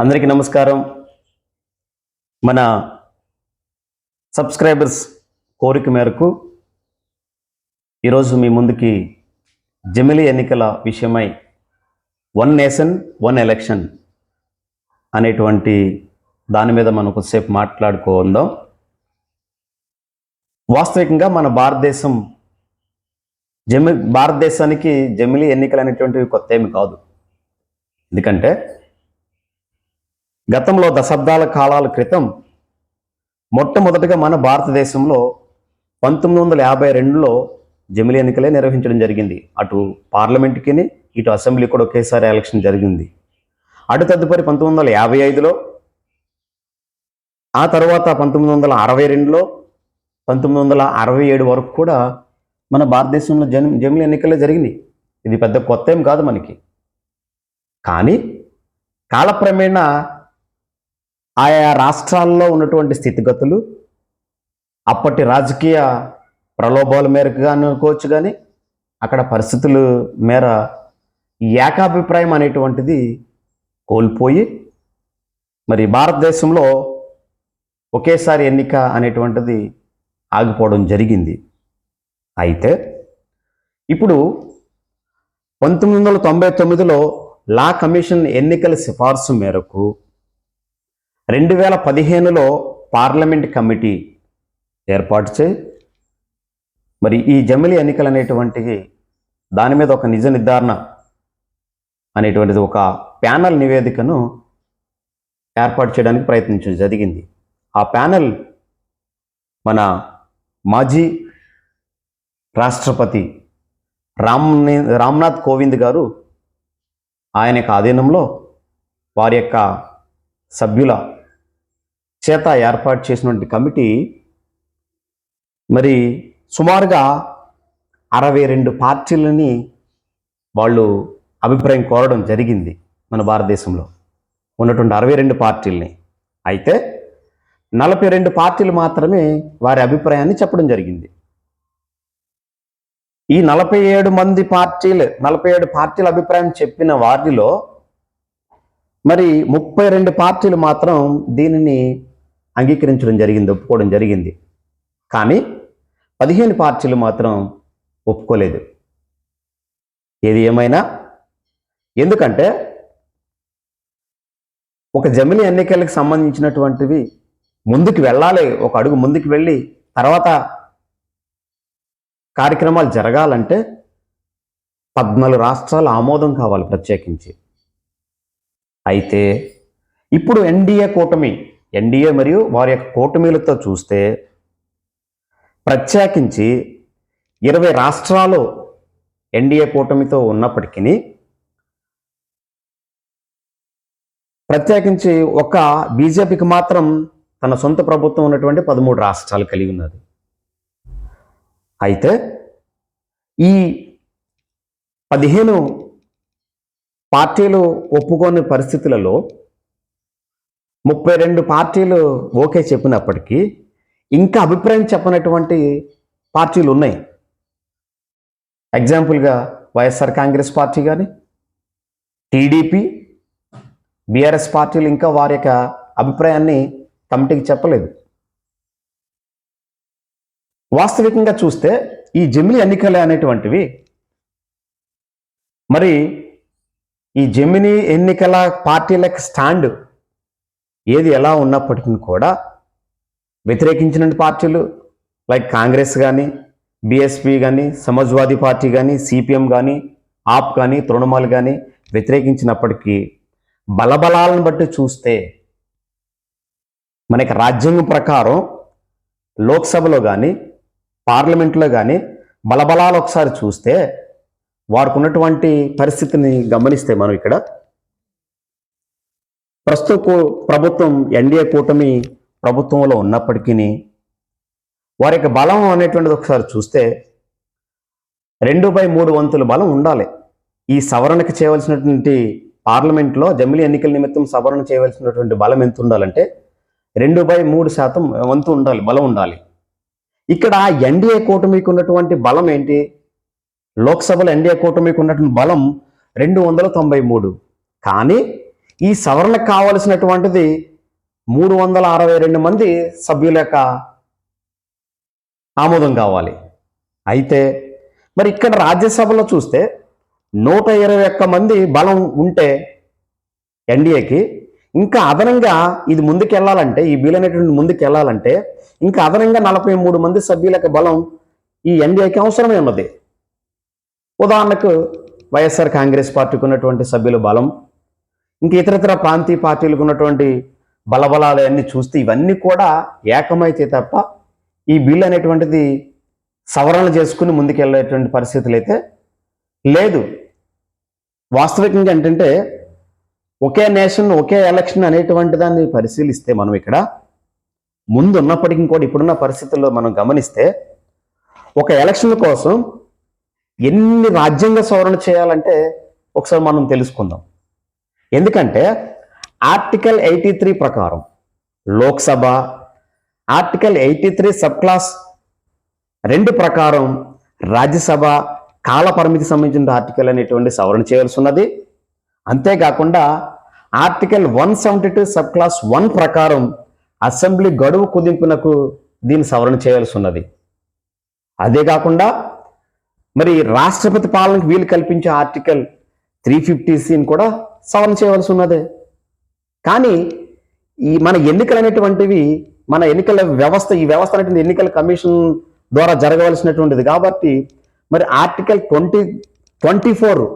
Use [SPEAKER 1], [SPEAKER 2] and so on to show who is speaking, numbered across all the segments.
[SPEAKER 1] అందరికీ నమస్కారం. మన సబ్స్క్రైబర్స్ కోరిక మేరకు ఈరోజు మీ ముందుకి జమిలీ ఎన్నికల విషయమై వన్ నేషన్ వన్ ఎలక్షన్ అనేటువంటి దాని మీద మనం కొద్దిసేపు మాట్లాడుకుందాం. వాస్తవికంగా మన భారతదేశానికి జమిలీ ఎన్నికలు అనేటువంటివి కొత్త ఏమి కాదు. ఎందుకంటే గతంలో దశాబ్దాల కాలాల క్రితం మొట్టమొదటిగా మన భారతదేశంలో 1952లో జమిలీ ఎన్నికలే నిర్వహించడం జరిగింది. అటు పార్లమెంట్కి ఇటు అసెంబ్లీ కూడా ఒకేసారి ఎలక్షన్ జరిగింది. అటు తదుపరి 1955లో, ఆ తర్వాత 1962లో, 1967 వరకు కూడా మన భారతదేశంలో జమిలీ ఎన్నికలే జరిగినాయి. ఇది పెద్ద కొత్త ఏం కాదు మనకి. కానీ కాలక్రమేణా ఆయా రాష్ట్రాల్లో ఉన్నటువంటి స్థితిగతులు, అప్పటి రాజకీయ ప్రలోభాల మేరకు అనుకోవచ్చు, కానీ అక్కడ పరిస్థితుల మేర ఏకాభిప్రాయం అనేటువంటిది కోల్పోయి మరి భారతదేశంలో ఒకేసారి ఎన్నిక అనేటువంటిది ఆగిపోవడం జరిగింది. అయితే ఇప్పుడు 1999లో లా కమిషన్ ఎన్నికల సిఫార్సు మేరకు 2015లో పార్లమెంట్ కమిటీ ఏర్పాటు చేయి మరి ఈ జమిలీ ఎన్నికలు అనేటువంటివి దాని మీద ఒక నిజ నిర్ధారణ అనేటువంటిది ఒక ప్యానల్ నివేదికను ఏర్పాటు చేయడానికి ప్రయత్నించడం జరిగింది. ఆ ప్యానల్ మన మాజీ రాష్ట్రపతి రామ్నాథ్ కోవింద్ గారు ఆయన యొక్క ఆధీనంలో వారి యొక్క సభ్యుల చేత ఏర్పాటు చేసినటువంటి కమిటీ మరి సుమారుగా 62 పార్టీలని వాళ్ళు అభిప్రాయం కోరడం జరిగింది. మన భారతదేశంలో ఉన్నటువంటి 62 పార్టీలని. అయితే 42 పార్టీలు మాత్రమే వారి అభిప్రాయాన్ని చెప్పడం జరిగింది. ఈ 47 పార్టీల అభిప్రాయం చెప్పిన వారిలో మరి 32 పార్టీలు మాత్రం దీనిని అంగీకరించడం జరిగింది, ఒప్పుకోవడం జరిగింది. కానీ 15 పార్టీలు మాత్రం ఒప్పుకోలేదు. ఏది ఏమైనా, ఎందుకంటే ఒక జమిలీ ఎన్నికలకు సంబంధించినటువంటివి ముందుకు వెళ్ళాలి, ఒక అడుగు ముందుకు వెళ్ళి తర్వాత కార్యక్రమాలు జరగాలంటే 14 రాష్ట్రాల ఆమోదం కావాలి ప్రత్యేకించి. అయితే ఇప్పుడు ఎన్డీఏ మరియు వారి యొక్క కూటమిలతో చూస్తే ప్రత్యేకించి 20 రాష్ట్రాలు ఎన్డీఏ కూటమితో ఉన్నప్పటికీ ప్రత్యేకించి ఒక బీజేపీకి మాత్రం తన సొంత ప్రభుత్వం ఉన్నటువంటి 13 రాష్ట్రాలు కలిగి ఉన్నది. అయితే ఈ 15 పార్టీలు ఒప్పుకోని పరిస్థితులలో 32 పార్టీలు ఓకే చెప్పినప్పటికీ ఇంకా అభిప్రాయం చెప్పనటువంటి పార్టీలు ఉన్నాయి. ఎగ్జాంపుల్గా వైఎస్ఆర్ కాంగ్రెస్ పార్టీ కానీ, టీడీపీ, బీఆర్ఎస్ పార్టీలు ఇంకా వారి యొక్క అభిప్రాయాన్ని కమిటీకి చెప్పలేదు. వాస్తవికంగా చూస్తే ఈ జమిలీ ఎన్నికలు అనేటువంటివి మరి ఈ జమిలీ ఎన్నికల పార్టీలకు స్టాండ్ ఏది ఎలా ఉన్నప్పటికీ కూడా వ్యతిరేకించిన పార్టీలు లైక్ కాంగ్రెస్ కానీ, బీఎస్పీ కానీ, సమాజ్వాదీ పార్టీ కానీ, సిపిఎం కానీ, ఆప్ కానీ, తృణమూల్ కానీ వ్యతిరేకించినప్పటికీ బలబలాలను బట్టి చూస్తే మనకి రాజ్యాంగం ప్రకారం లోక్సభలో కానీ పార్లమెంట్లో కానీ బలబలాలు ఒకసారి చూస్తే వారికి ఉన్నటువంటి పరిస్థితిని గమనిస్తే మనం ఇక్కడ ప్రస్తుత ప్రభుత్వం ఎన్డీఏ కూటమి ప్రభుత్వంలో ఉన్నప్పటికీ వారి యొక్క బలం అనేటువంటిది ఒకసారి చూస్తే 2/3 వంతుల బలం ఉండాలి. ఈ సవరణకు చేయవలసినటువంటి పార్లమెంట్లో జమిలీ ఎన్నికల నిమిత్తం సవరణ చేయవలసినటువంటి బలం ఎంత ఉండాలంటే 2/3% వంతు ఉండాలి, బలం ఉండాలి. ఇక్కడ ఎన్డీఏ కూటమికి ఉన్నటువంటి బలం ఏంటి? లోక్సభలో ఎన్డీఏ కూటమికి ఉన్నటువంటి బలం 293. కానీ ఈ సవరణకు కావలసినటువంటిది 362 మంది సభ్యుల యొక్క ఆమోదం కావాలి. అయితే మరి ఇక్కడ రాజ్యసభలో చూస్తే 121 మంది బలం ఉంటే ఎన్డీఏకి ఇంకా అదనంగా ఇది ముందుకెళ్లాలంటే, ఈ బిల్ అనేటువంటి ముందుకెళ్లాలంటే ఇంకా అదనంగా 43 మంది సభ్యుల బలం ఈ ఎన్డీఏకి అవసరమే ఉన్నది. ఉదాహరణకు వైఎస్ఆర్ కాంగ్రెస్ పార్టీకి ఉన్నటువంటి సభ్యుల బలం, ఇంకా ఇతరతర ప్రాంతీయ పార్టీలకు ఉన్నటువంటి బలబలాలు అన్నీ చూస్తే ఇవన్నీ కూడా ఏకమైతే తప్ప ఈ బిల్ అనేటువంటిది సవరణ చేసుకుని ముందుకెళ్ళేటువంటి పరిస్థితులు అయితే లేదు. వాస్తవికంగా ఏంటంటే ఒకే నేషన్ ఒకే ఎలక్షన్ అనేటువంటి దాన్ని పరిశీలిస్తే మనం ఇక్కడ ముందు ఉన్నప్పటికీ కూడా ఇప్పుడున్న పరిస్థితుల్లో మనం గమనిస్తే ఒక ఎలక్షన్ కోసం ఎన్ని రాజ్యాంగ సవరణ చేయాలంటే ఒకసారి మనం తెలుసుకుందాం. ఎందుకంటే ఆర్టికల్ 83 ప్రకారం లోక్సభ, ఆర్టికల్ 83 సబ్ క్లాస్ 2 ప్రకారం రాజ్యసభ కాల పరిమితి సంబంధించిన ఆర్టికల్ అనేటువంటి సవరణ చేయాల్సి ఉన్నది. అంతేకాకుండా ఆర్టికల్ 172 సబ్ క్లాస్ 1 ప్రకారం అసెంబ్లీ గడువు కుదింపునకు దీన్ని సవరణ చేయాల్సి ఉన్నది. అదే కాకుండా మరి రాష్ట్రపతి పాలనకు వీలు కల్పించే ఆర్టికల్ 350(c)ని కూడా సవరణ చేయవలసి ఉన్నది. కానీ ఈ మన ఎన్నికలు అనేటువంటివి, మన ఎన్నికల వ్యవస్థ, ఈ వ్యవస్థ అనేటువంటి ఎన్నికల కమిషన్ ద్వారా జరగవలసినటువంటిది కాబట్టి మరి ఆర్టికల్ 24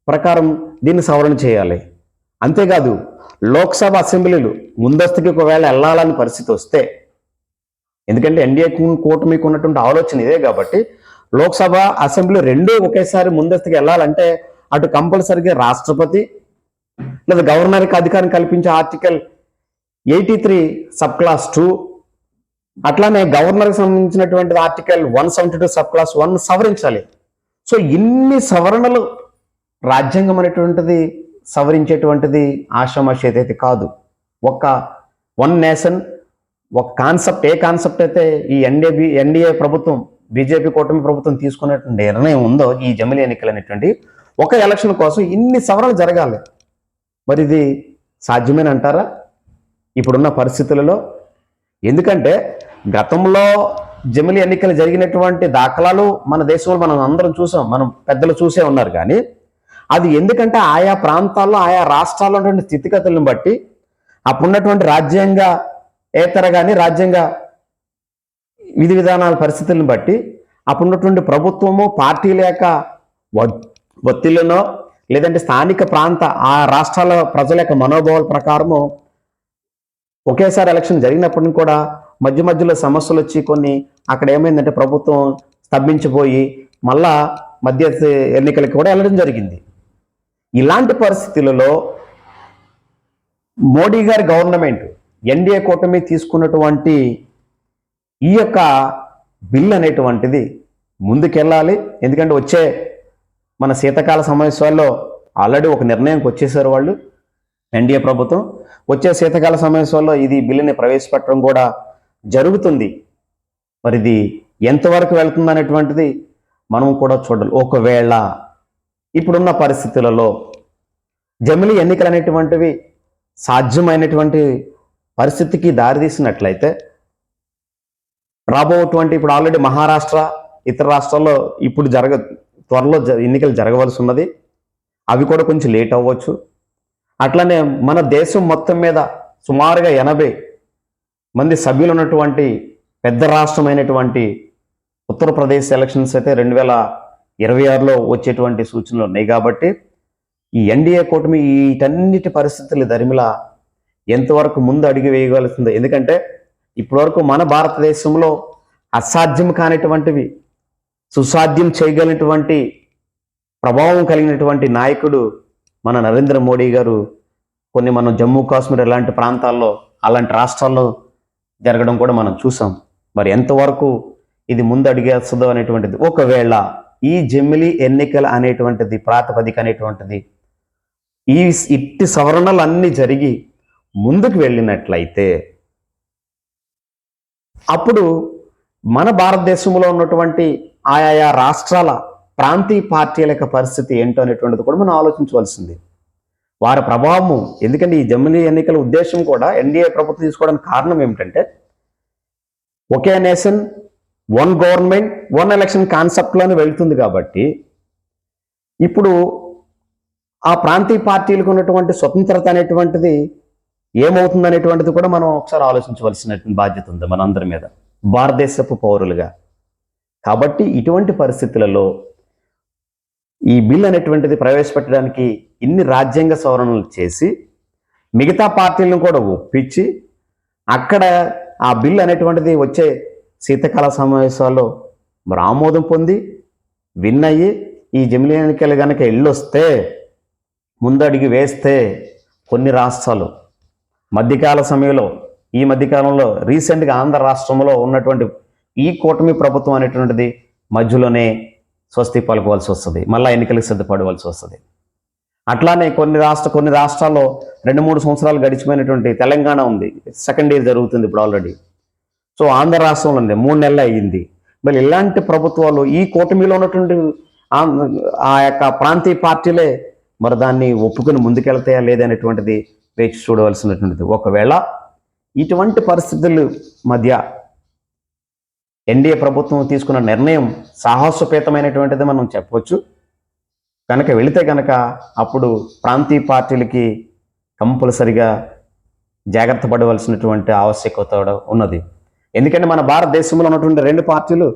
[SPEAKER 1] ప్రకారం దీన్ని సవరణ చేయాలి. అంతేకాదు లోక్సభ అసెంబ్లీలు ముందస్తుకి ఒకవేళ వెళ్ళాలని పరిస్థితి వస్తే, ఎందుకంటే ఎన్డీఏ కూటమికి ఉన్నటువంటి ఆలోచన ఇదే కాబట్టి లోక్సభ అసెంబ్లీ రెండూ ఒకేసారి ముందస్తుకి వెళ్ళాలంటే అటు కంపల్సరీగా రాష్ట్రపతి లేదా గవర్నర్కి అధికారం కల్పించే ఆర్టికల్ 83 సబ్ క్లాస్ 2, అట్లానే గవర్నర్కి సంబంధించినటువంటి ఆర్టికల్ 172 సబ్ క్లాస్ 1 సవరించాలి. సో ఇన్ని సవరణలు రాజ్యాంగం అనేటువంటిది సవరించేటువంటిది ఆషామాషి అయితే కాదు. వన్ నేషన్ ఒక కాన్సెప్ట్, ఏ కాన్సెప్ట్ అయితే ఈ ఎన్డీఏ ప్రభుత్వం, బీజేపీ కూటమి ప్రభుత్వం తీసుకున్నటువంటి నిర్ణయం ఉందో ఈ జమిలీ ఎన్నికలు అనేటువంటి ఒక ఎలక్షన్ కోసం ఇన్ని సవరణలు జరగాలి. మరి ఇది సాధ్యమేనంటారా ఇప్పుడున్న పరిస్థితులలో? ఎందుకంటే గతంలో జమిలీ ఎన్నికలు జరిగినటువంటి దాఖలాలు మన దేశంలో మనం అందరం చూసాం, మనం పెద్దలు చూసే ఉన్నారు. కానీ అది ఎందుకంటే ఆయా ప్రాంతాల్లో ఆయా రాష్ట్రాల్లో ఉన్నటువంటి స్థితిగతులను బట్టి, అప్పుడున్నటువంటి రాజ్యాంగ ఏతర కానీ రాజ్యాంగ విధి విధానాల పరిస్థితులను బట్టి, అప్పుడున్నటువంటి ప్రభుత్వము పార్టీల యొక్క ఒత్తిళ్లనో లేదంటే స్థానిక ప్రాంత ఆ రాష్ట్రాల ప్రజల యొక్క మనోభావాల ప్రకారము ఒకేసారి ఎలక్షన్ జరిగినప్పటికీ కూడా మధ్య మధ్యలో సమస్యలు వచ్చి కొన్ని అక్కడ ఏమైందంటే ప్రభుత్వం స్తంభించిపోయి మళ్ళా మధ్య ఎన్నికలకి కూడా వెళ్ళడం జరిగింది. ఇలాంటి పరిస్థితులలో మోడీ గారి గవర్నమెంట్, ఎన్డీఏ కూటమి తీసుకున్నటువంటి ఈ యొక్క బిల్ అనేటువంటిది ముందుకెళ్ళాలి. ఎందుకంటే వచ్చే మన శీతాకాల సమావేశాల్లో ఆల్రెడీ ఒక నిర్ణయంకి వచ్చేసారు వాళ్ళు, ఎన్డీఏ ప్రభుత్వం. వచ్చే శీతాకాల సమావేశాల్లో ఇది బిల్లుని ప్రవేశపెట్టడం కూడా జరుగుతుంది. మరి ఇది ఎంతవరకు వెళ్తుంది అనేటువంటిది మనం కూడా చూడాలి. ఒకవేళ ఇప్పుడున్న పరిస్థితులలో జమిలీ ఎన్నికలు అనేటువంటివి సాధ్యమైనటువంటి పరిస్థితికి దారితీసినట్లయితే రాబోటువంటి, ఇప్పుడు ఆల్రెడీ మహారాష్ట్ర ఇతర రాష్ట్రాల్లో ఇప్పుడు త్వరలో ఎన్నికలు జరగవలసి ఉన్నది. అవి కూడా కొంచెం లేట్ అవ్వచ్చు. అట్లనే మన దేశం మొత్తం మీద సుమారుగా 80 మంది సభ్యులు ఉన్నటువంటి పెద్ద రాష్ట్రమైనటువంటి ఉత్తరప్రదేశ్ ఎలక్షన్స్ అయితే 2026లో వచ్చేటువంటి సూచనలు ఉన్నాయి. కాబట్టి ఈ ఎన్డీఏ కూటమి వీటన్నిటి పరిస్థితుల దరిమిలా ఎంతవరకు ముందు అడుగు వేయగలుగుతుందో. ఎందుకంటే ఇప్పటివరకు మన భారతదేశంలో అసాధ్యం కానిటువంటివి సుసాధ్యం చేయగలిగినటువంటి ప్రభావం కలిగినటువంటి నాయకుడు మన నరేంద్ర మోడీ గారు. కొన్ని మనం జమ్మూ కాశ్మీర్ ఇలాంటి ప్రాంతాల్లో, అలాంటి రాష్ట్రాల్లో జరగడం కూడా మనం చూసాం. మరి ఎంతవరకు ఇది ముందు అడిగేస్తుందో అనేటువంటిది, ఒకవేళ ఈ జమిలీ ఎన్నికలు అనేటువంటిది ప్రాతిపదిక అనేటువంటిది ఈ ఇట్టి సవరణలు అన్నీ జరిగి ముందుకు వెళ్ళినట్లయితే అప్పుడు మన భారతదేశంలో ఉన్నటువంటి ఆయా రాష్ట్రాల ప్రాంతీయ పార్టీల యొక్క పరిస్థితి ఏంటో అనేటువంటిది కూడా మనం ఆలోచించవలసింది. వారి ప్రభావము, ఎందుకంటే ఈ జమిలీ ఎన్నికల ఉద్దేశం కూడా ఎన్డీఏ ప్రభుత్వం తీసుకోవడానికి కారణం ఏమిటంటే ఒకే nation one government one election కాన్సెప్ట్లోనే వెళ్తుంది. కాబట్టి ఇప్పుడు ఆ ప్రాంతీయ పార్టీలకు ఉన్నటువంటి స్వతంత్రత అనేటువంటిది ఏమవుతుంది అనేటువంటిది కూడా మనం ఒకసారి ఆలోచించవలసినటువంటి బాధ్యత ఉంది మనందరి మీద, భారతదేశపు పౌరులుగా. కాబట్టి ఇటువంటి పరిస్థితులలో ఈ బిల్ అనేటువంటిది ప్రవేశపెట్టడానికి ఇన్ని రాజ్యాంగ సవరణలు చేసి మిగతా పార్టీలను కూడా ఒప్పించి అక్కడ ఆ బిల్ అనేటువంటిది వచ్చే శీతాకాల సమావేశాల్లో మరి ఆమోదం పొంది విన్ అయ్యి ఈ జమిలీ ఎన్నికలు కనుక వెళ్ళొస్తే, ముందడుగు వేస్తే కొన్ని రాష్ట్రాలు మధ్యకాల సమయంలో, ఈ మధ్యకాలంలో రీసెంట్గా ఆంధ్ర రాష్ట్రంలో ఉన్నటువంటి ఈ కూటమి ప్రభుత్వం అనేటువంటిది మధ్యలోనే స్వస్తి పలుకోవాల్సి వస్తుంది, మళ్ళీ ఎన్నికలకు సిద్ధపడవలసి వస్తుంది. అట్లానే కొన్ని రాష్ట్రాల్లో 2-3 సంవత్సరాలు గడిచిపోయినటువంటి తెలంగాణ ఉంది, సెకండ్ ఇయర్ జరుగుతుంది ఇప్పుడు ఆల్రెడీ. సో ఆంధ్ర రాష్ట్రంలో ఉంది 3 నెలలు అయ్యింది. మరి ఇలాంటి ప్రభుత్వాలు ఈ కూటమిలో ఉన్నటువంటి ఆ యొక్క ప్రాంతీయ పార్టీలే మరి దాన్ని ఒప్పుకుని ముందుకెళ్తాయా లేదనేటువంటిది వేచి చూడవలసినటువంటిది. ఒకవేళ ఇటువంటి పరిస్థితుల మధ్య ఎన్డీఏ ప్రభుత్వం తీసుకున్న నిర్ణయం సాహసోపేతమైనటువంటిది మనం చెప్పవచ్చు. కనుక వెళితే కనుక అప్పుడు ప్రాంతీయ పార్టీలకి కంపల్సరిగా జాగ్రత్త పడవలసినటువంటి ఆవశ్యకత ఉన్నది. ఎందుకంటే మన భారతదేశంలో ఉన్నటువంటి 2 పార్టీలు,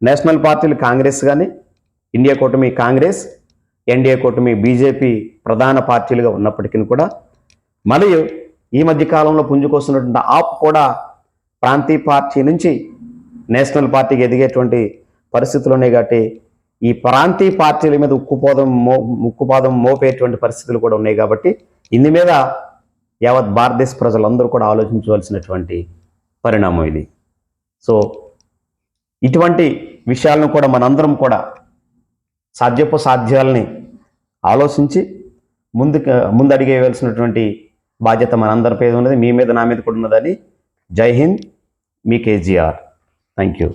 [SPEAKER 1] నేషనల్ పార్టీలు కాంగ్రెస్ కానీ, ఇండియా కూటమి కాంగ్రెస్, ఎన్డీఏ కూటమి బీజేపీ ప్రధాన పార్టీలుగా ఉన్నప్పటికీ కూడా, మరియు ఈ మధ్య కాలంలో పుంజుకొస్తున్నటువంటి ఆప్ కూడా ప్రాంతీయ పార్టీ నుంచి నేషనల్ పార్టీకి ఎదిగేటువంటి పరిస్థితులు ఉన్నాయి. కాబట్టి ఈ ప్రాంతీయ పార్టీల మీద ఉక్కుపాదం మోపేటువంటి పరిస్థితులు కూడా ఉన్నాయి. కాబట్టి ఇందు మీద యావత్ భారతదేశ ప్రజలందరూ కూడా ఆలోచించవలసినటువంటి పరిణామం ఇది. సో ఇటువంటి విషయాలను కూడా మనందరం కూడా సాధ్యాలని ఆలోచించి ముందడిగేయవలసినటువంటి బాధ్యత మనందరిపై ఉన్నది, మీ మీద నా మీద కూడా ఉన్నదని. జై హింద్, మీ కేజీఆర్. Thank you.